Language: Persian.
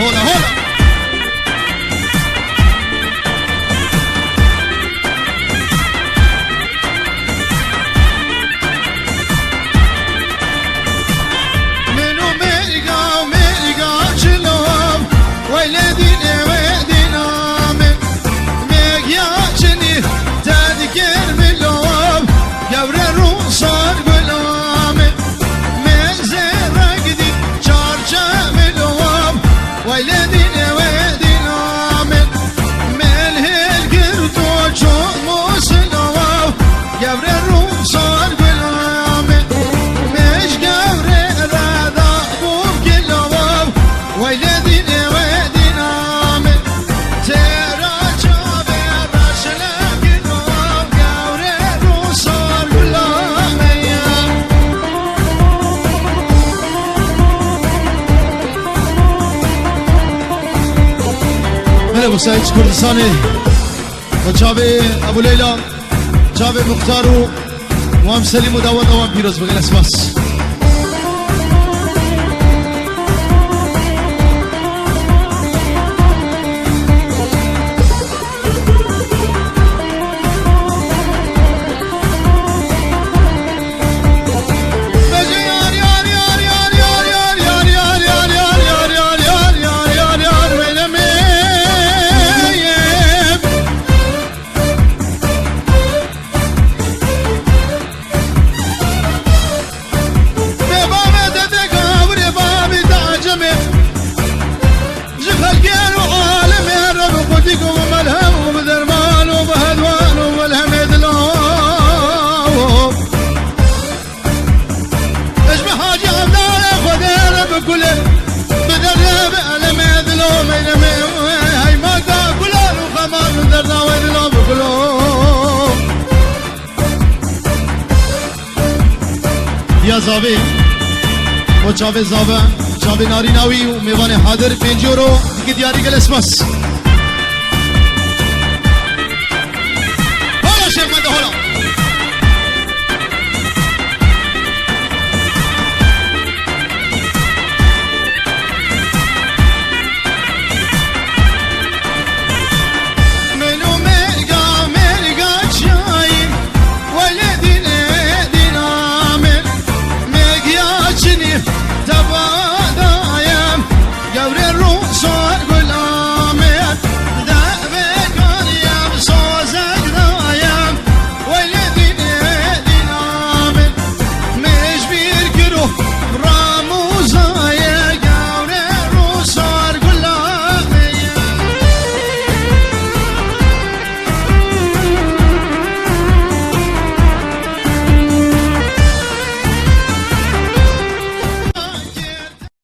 هولا هولا منو ميقا جلوم ويلدين ويدين آمن ميقيا جني تذكر ملوم يوري روصار قلامن ميزر رقدي شارجة ملوم ويلدين ويدين آمن ملهل قرطو جوم وسلوم يوري روصار قلامن ميش قوري رادا بوب قلوم ويلدين ويدين آمن تيرا جابي راشنا قلوم قوري روصار قلامن هلا ابو سعيد كردستاني وجابي ابو ليلى جابي مختارو وام سليم وداود وام بيروز بغير اسماس یا زاوی و جاوی زاوه جاوی ناری ناوی و میوان حاضر 5 یورو دیگه دیاری گل اسمس هلا شیخ مده هلا